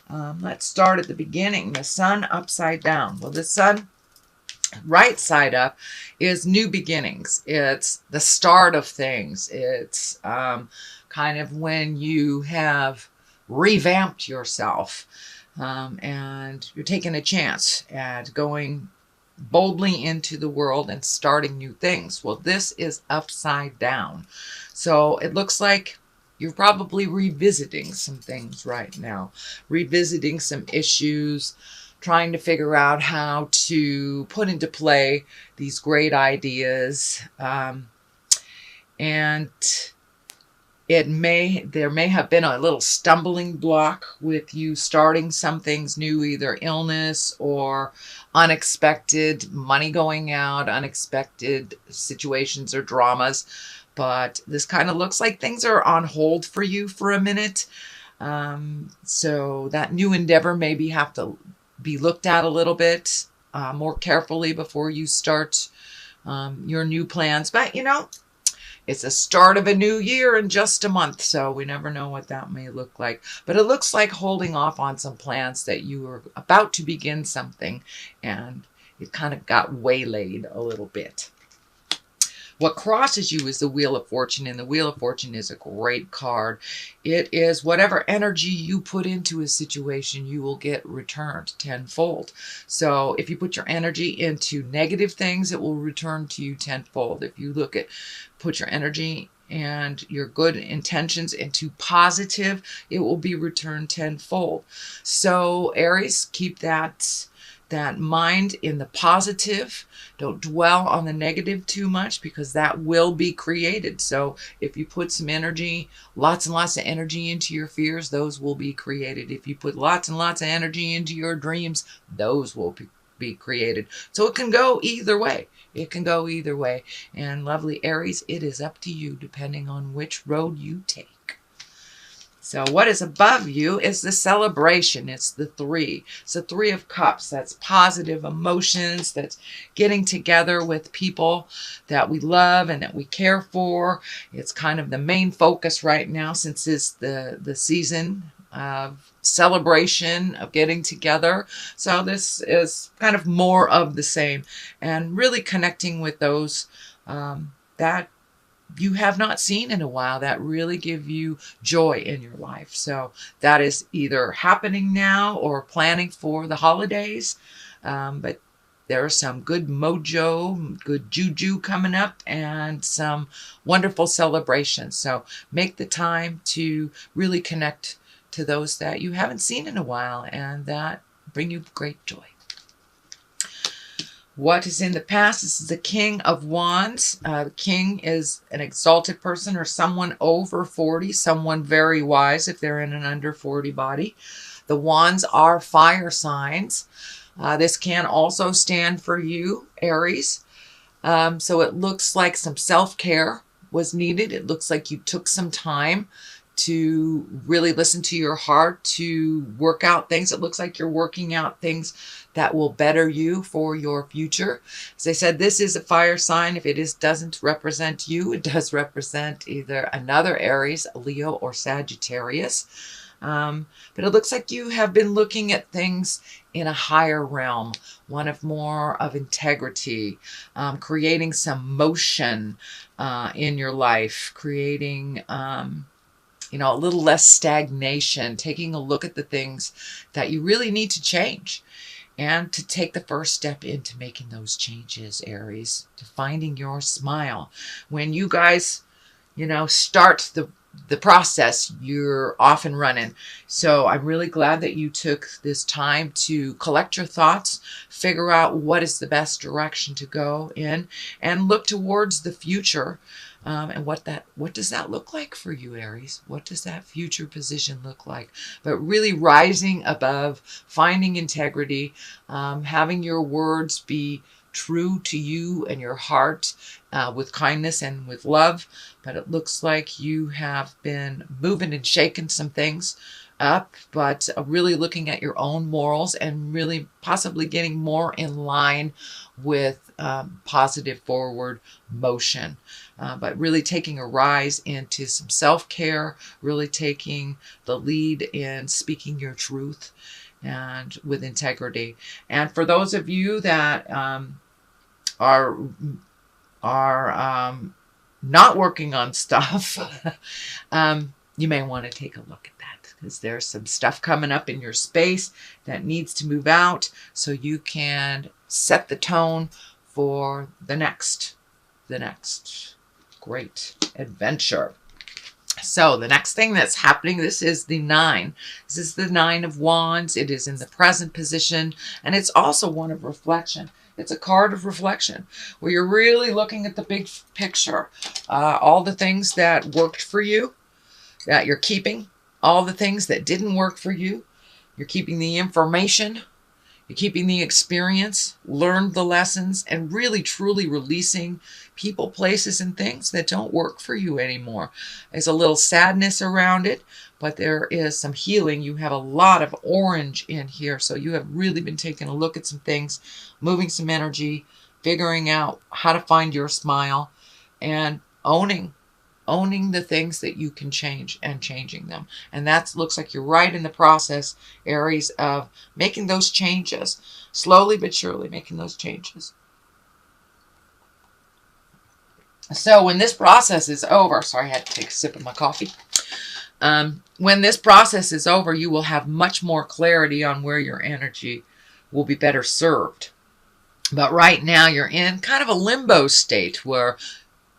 Let's start at the beginning. The sun upside down. Well, the sun right side up is new beginnings. It's the start of things. It's kind of when you have revamped yourself, and you're taking a chance at going boldly into the world and starting new things. Well, this is upside down. So it looks like you're probably revisiting some things right now, revisiting some issues, trying to figure out how to put into play these great ideas. And there may have been a little stumbling block with you starting some things new, either illness or unexpected money going out, unexpected situations or dramas. But this kind of looks like things are on hold for you for a minute. So that new endeavor maybe have to be looked at a little bit more carefully before you start your new plans. But it's the start of a new year in just a month, so we never know what that may look like. But it looks like holding off on some plans that you were about to begin something, and it kind of got waylaid a little bit. What crosses you is the Wheel of Fortune, and the Wheel of Fortune is a great card. It is whatever energy you put into a situation, you will get returned tenfold. So if you put your energy into negative things, it will return to you tenfold. If you put your energy and your good intentions into positive, it will be returned tenfold. So Aries, keep that mind in the positive. Don't dwell on the negative too much, because that will be created. So if you put some energy, lots and lots of energy into your fears, those will be created. If you put lots and lots of energy into your dreams, those will be created. So it can go either way. It can go either way. And lovely Aries, it is up to you depending on which road you take. So what is above you is the celebration. It's the 3. It's the 3 of Cups. That's positive emotions. That's getting together with people that we love and that we care for. It's kind of the main focus right now, since it's the season of celebration, of getting together. So this is kind of more of the same, and really connecting with those that you have not seen in a while, that really give you joy in your life. So that is either happening now or planning for the holidays. But there's some good mojo, good juju coming up, and some wonderful celebrations. So make the time to really connect to those that you haven't seen in a while and that bring you great joy. What is in the past? This is the King of Wands. The King is an exalted person or someone over 40, someone very wise if they're in an under 40 body. The Wands are fire signs. This can also stand for you, Aries. So it looks like some self-care was needed. It looks like you took some time to really listen to your heart, to work out things. It looks like you're working out things that will better you for your future. As I said, this is a fire sign. If it doesn't represent you, it does represent either another Aries, Leo, or Sagittarius. But it looks like you have been looking at things in a higher realm, one of more of integrity, creating some motion in your life, creating a little less stagnation, taking a look at the things that you really need to change, and to take the first step into making those changes, Aries, to finding your smile. When you guys, start the process, you're off and running. So I'm really glad that you took this time to collect your thoughts, figure out what is the best direction to go in, and look towards the future. And what does that look like for you, Aries? What does that future position look like? But really rising above, finding integrity, having your words be true to you and your heart, with kindness and with love. But it looks like you have been moving and shaking some things up, but really looking at your own morals and really possibly getting more in line with positive forward motion. But really taking a rise into some self-care, really taking the lead in speaking your truth and with integrity. And for those of you that are not working on stuff, you may want to take a look at that, because there's some stuff coming up in your space that needs to move out so you can set the tone for the next great adventure. So the next thing that's happening, this is the 9. This is the 9 of Wands. It is in the present position, and it's also one of reflection. It's a card of reflection where you're really looking at the big picture. All the things that worked for you, that you're keeping. All the things that didn't work for you, you're keeping the information. You're keeping the experience, learned the lessons, and really truly releasing people, places, and things that don't work for you anymore. There's a little sadness around it, but there is some healing. You have a lot of orange in here, so you have really been taking a look at some things, moving some energy, figuring out how to find your smile, and owning the things that you can change and changing them. And that looks like you're right in the process, Aries, of making those changes. Slowly but surely making those changes. So when this process is over, sorry, I had to take a sip of my coffee. When this process is over, you will have much more clarity on where your energy will be better served. But right now you're in kind of a limbo state where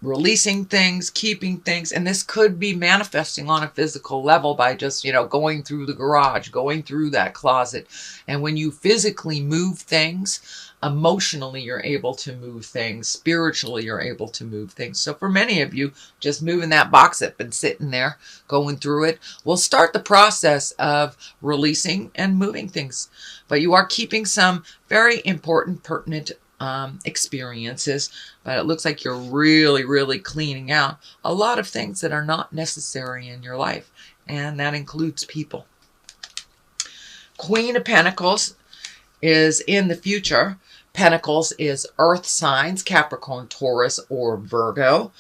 releasing things, keeping things, and this could be manifesting on a physical level by just, going through the garage, going through that closet. And when you physically move things, emotionally you're able to move things, spiritually you're able to move things. So for many of you, just moving that box that's been sitting there, going through it, will start the process of releasing and moving things. But you are keeping some very important, pertinent experiences, but it looks like you're really, really cleaning out a lot of things that are not necessary in your life, and that includes people. Queen of Pentacles is in the future. Pentacles is earth signs, Capricorn, Taurus, or Virgo.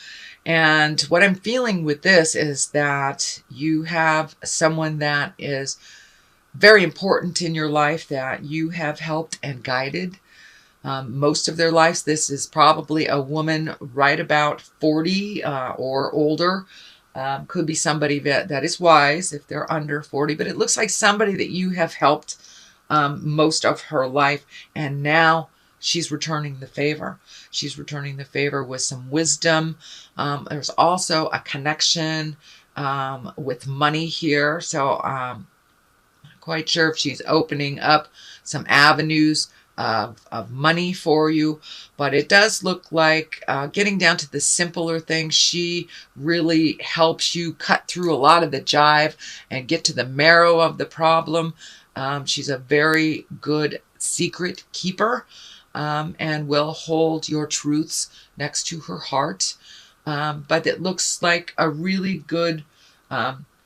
And what I'm feeling with this is that you have someone that is very important in your life that you have helped and guided most of their lives. This is probably a woman right about 40 or older. Could be somebody that is wise if they're under 40, but it looks like somebody that you have helped most of her life, and now she's returning the favor. She's returning the favor with some wisdom. There's also a connection with money here, so I'm not quite sure if she's opening up some avenues of money for you, but it does look like getting down to the simpler things. She really helps you cut through a lot of the jive and get to the marrow of the problem. She's a very good secret keeper and will hold your truths next to her heart. But it looks like a really good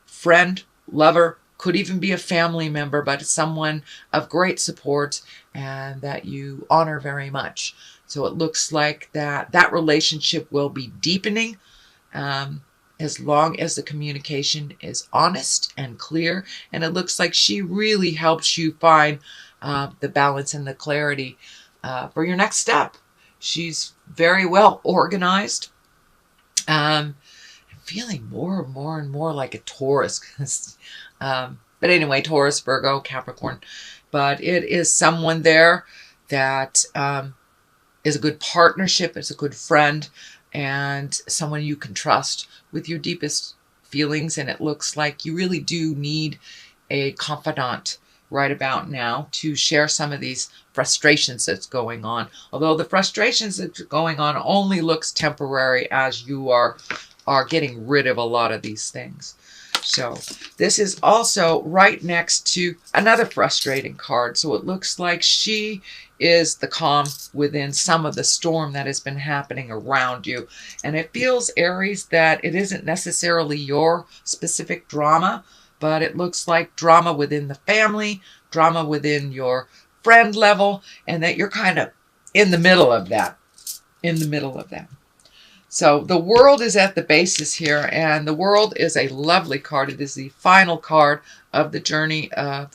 friend, lover, could even be a family member, but someone of great support and that you honor very much. So it looks like that relationship will be deepening as long as the communication is honest and clear. And it looks like she really helps you find the balance and the clarity for your next step. She's very well organized. I'm feeling more and more like a Taurus. But anyway, Taurus, Virgo, Capricorn. But it is someone there that is a good partnership, is a good friend, and someone you can trust with your deepest feelings. And it looks like you really do need a confidant right about now to share some of these frustrations that's going on. Although the frustrations that's going on only looks temporary as you are getting rid of a lot of these things. So this is also right next to another frustrating card. So it looks like she is the calm within some of the storm that has been happening around you. And it feels, Aries, that it isn't necessarily your specific drama, but it looks like drama within the family, drama within your friend level, and that you're kind of in the middle of that. In the middle of that. So the world is at the basis here, and the world is a lovely card. It is the final card of the journey of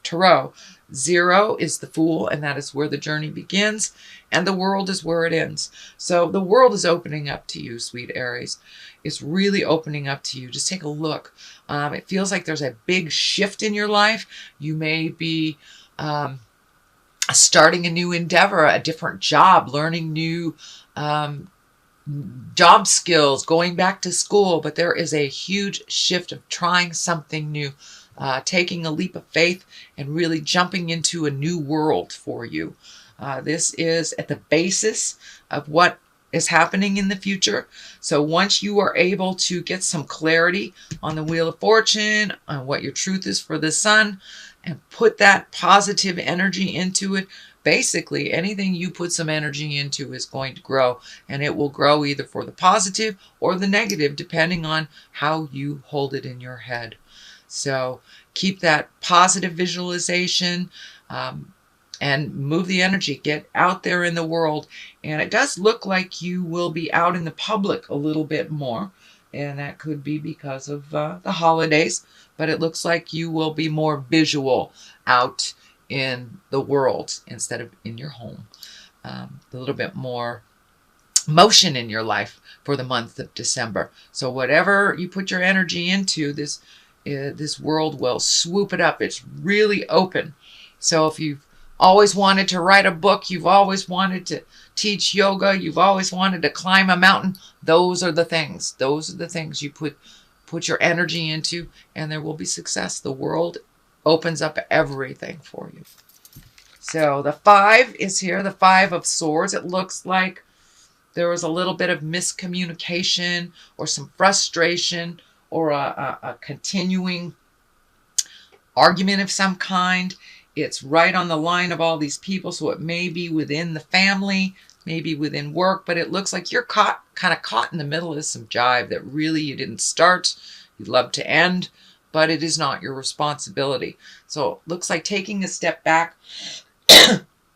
Tarot. 0 is the Fool, and that is where the journey begins, and the world is where it ends. So the world is opening up to you, sweet Aries. It's really opening up to you. Just take a look. It feels like there's a big shift in your life. You may be starting a new endeavor, a different job, learning new job skills, going back to school, but there is a huge shift of trying something new, taking a leap of faith and really jumping into a new world for you. This is at the basis of what is happening in the future. So once you are able to get some clarity on the Wheel of Fortune, on what your truth is for the sun, and put that positive energy into it, basically anything you put some energy into is going to grow, and it will grow either for the positive or the negative, depending on how you hold it in your head. So keep that positive visualization, and move the energy. Get out there in the world. And it does look like you will be out in the public a little bit more. And that could be because of the holidays. But it looks like you will be more visual out in the world instead of in your home. A little bit more motion in your life for the month of December. So whatever you put your energy into, this world will swoop it up. It's really open. So if you've always wanted to write a book, you've always wanted to teach yoga, you've always wanted to climb a mountain, those are the things. Those are the things you put your energy into, and there will be success. The world opens up everything for you. So the 5 is here, the 5 of Swords. It looks like there was a little bit of miscommunication or some frustration or a continuing argument of some kind. It's right on the line of all these people, so it may be within the family, maybe within work, but it looks like you're kind of caught in the middle of some jive that really you didn't start, you'd love to end, but it is not your responsibility. So it looks like taking a step back,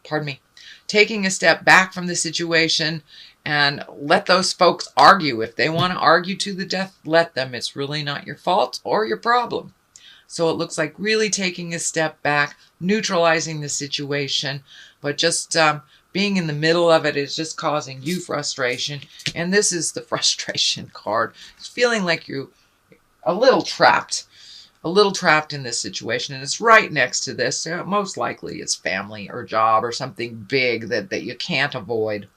pardon me, taking a step back from the situation and let those folks argue. If they want to argue to the death, let them. It's really not your fault or your problem. So it looks like really taking a step back, neutralizing the situation, but just being in the middle of it is just causing you frustration. And this is the frustration card. It's feeling like you're a little trapped in this situation. And it's right next to this. So most likely it's family or job or something big that you can't avoid.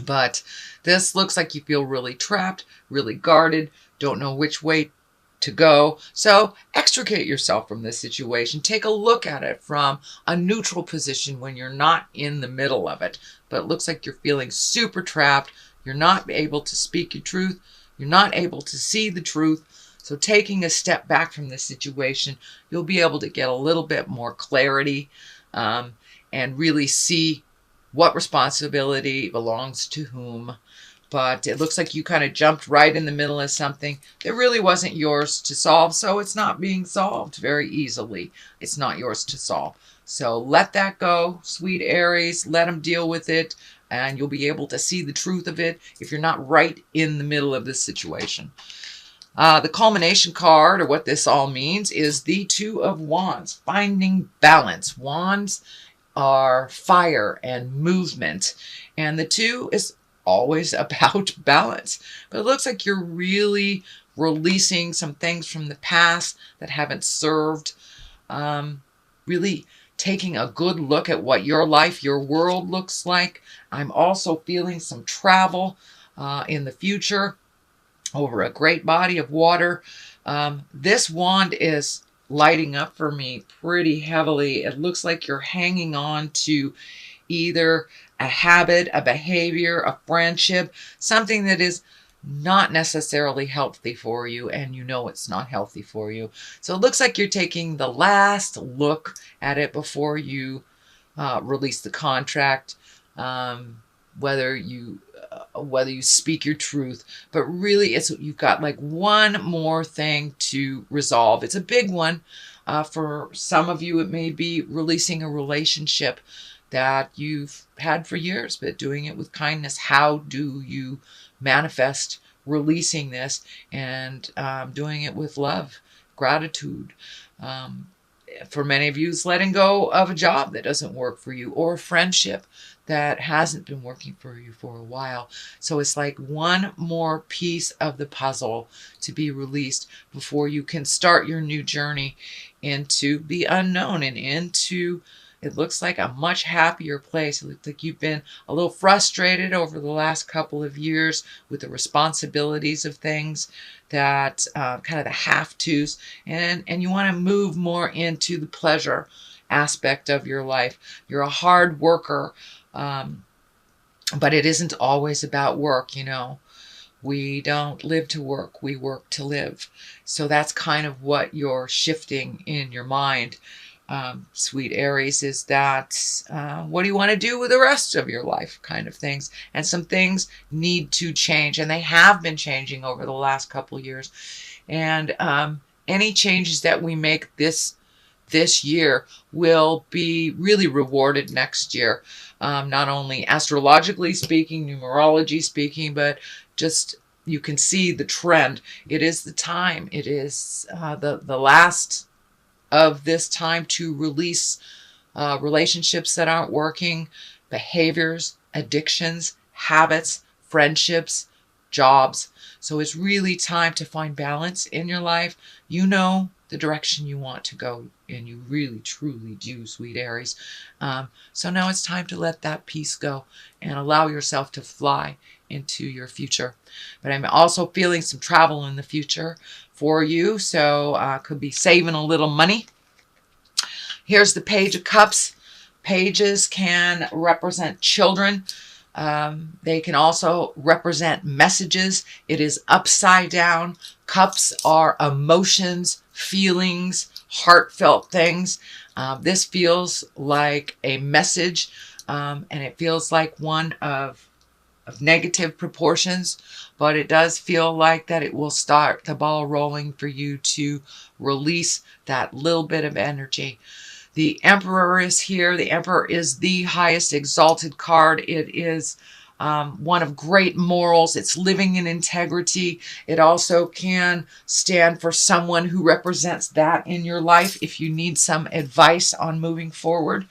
But this looks like you feel really trapped, really guarded, don't know which way to go. So extricate yourself from this situation. Take a look at it from a neutral position when you're not in the middle of it. But it looks like you're feeling super trapped. You're not able to speak your truth. You're not able to see the truth. So taking a step back from this situation, you'll be able to get a little bit more clarity and really see what responsibility belongs to whom. But it looks like you kind of jumped right in the middle of something that really wasn't yours to solve. So it's not being solved very easily. It's not yours to solve. So let that go, sweet Aries. Let them deal with it. And you'll be able to see the truth of it if you're not right in the middle of this situation. The culmination card, or what this all means, is the 2 of Wands. Finding balance. Wands are fire and movement. And the 2 is always about balance. But it looks like you're really releasing some things from the past that haven't served. Really taking a good look at what your life, your world looks like. I'm also feeling some travel in the future over a great body of water. This wand is lighting up for me pretty heavily. It looks like you're hanging on to either a habit, a behavior, a friendship, something that is not necessarily healthy for you, and you know it's not healthy for you. So it looks like you're taking the last look at it before you release the contract. whether you speak your truth. But really, you've got like one more thing to resolve. It's a big one. For some of you, it may be releasing a relationship that you've had for years, but doing it with kindness. How do you manifest releasing this and doing it with love, gratitude? For many of you, it's letting go of a job that doesn't work for you, or a friendship that hasn't been working for you for a while. So it's like one more piece of the puzzle to be released before you can start your new journey into the unknown and into, it looks like, a much happier place. It looks like you've been a little frustrated over the last couple of years with the responsibilities of things, that kind of the have-tos, and you want to move more into the pleasure aspect of your life. You're a hard worker, but it isn't always about work, you know. We don't live to work, we work to live. So that's kind of what you're shifting in your mind, sweet Aries, is that what do you want to do with the rest of your life kind of things. And some things need to change, and they have been changing over the last couple years. And any changes that we make this year will be really rewarded next year. Not only astrologically speaking, numerology speaking, but just you can see the trend. It is the time. It is the last of this time to release relationships that aren't working, behaviors, addictions, habits, friendships, jobs. So it's really time to find balance in your life. You know the direction you want to go, and you really, truly do, sweet Aries. So now it's time to let that piece go and allow yourself to fly into your future. But I'm also feeling some travel in the future for you, so could be saving a little money. Here's the Page of Cups. Pages can represent children. They can also represent messages. It is upside down. Cups are emotions, feelings, heartfelt things. This feels like a message, and it feels like one of negative proportions, but it does feel like that it will start the ball rolling for you to release that little bit of energy. The Emperor is here. The Emperor is the highest exalted card. It is one of great morals. It's living in integrity. It also can stand for someone who represents that in your life if you need some advice on moving forward.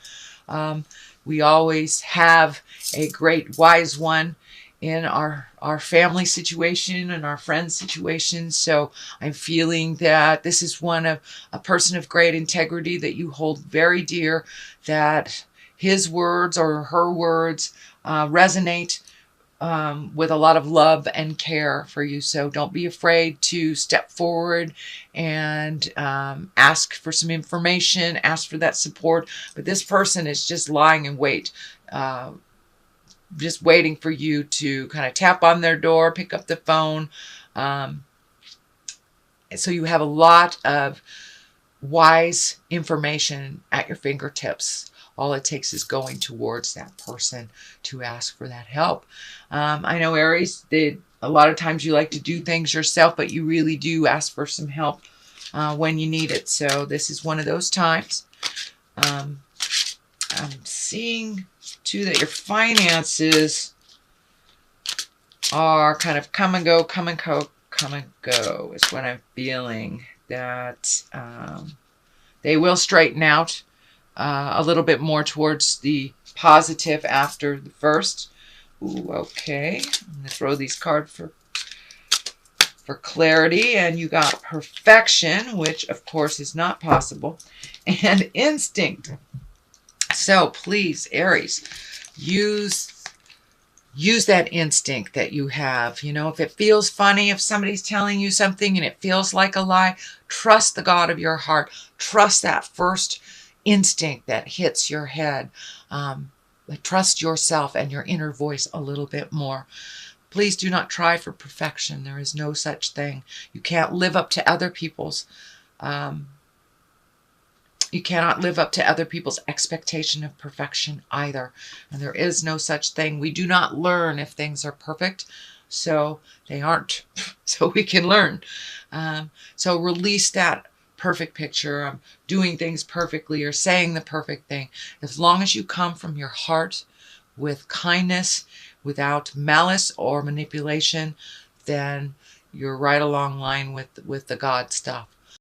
We always have a great wise one in our family situation and our friends situation. So I'm feeling that this is one of a person of great integrity that you hold very dear, that his words or her words resonate with a lot of love and care for you. So don't be afraid to step forward and ask for some information, ask for that support. But this person is just lying in wait, just waiting for you to kind of tap on their door, pick up the phone. So you have a lot of wise information at your fingertips. All it takes is going towards that person to ask for that help. I know, Aries, a lot of times you like to do things yourself, but you really do ask for some help when you need it. So this is one of those times. I'm seeing too that your finances are kind of come and go, come and go, come and go is what I'm feeling. That they will straighten out a little bit more towards the positive after the first. Ooh, okay. I'm going to throw these cards for clarity. And you got perfection, which of course is not possible, and instinct. So please, Aries, use that instinct that you have. You know, if it feels funny, if somebody's telling you something and it feels like a lie, trust the God of your heart. Trust that first instinct that hits your head. Trust yourself and your inner voice a little bit more. Please do not try for perfection. There is no such thing. You can't live up to other people's You cannot live up to other people's expectation of perfection either. And there is no such thing. We do not learn if things are perfect. So they aren't. So we can learn. So release that perfect picture of doing things perfectly or saying the perfect thing. As long as you come from your heart with kindness, without malice or manipulation, then you're right along line with the God stuff.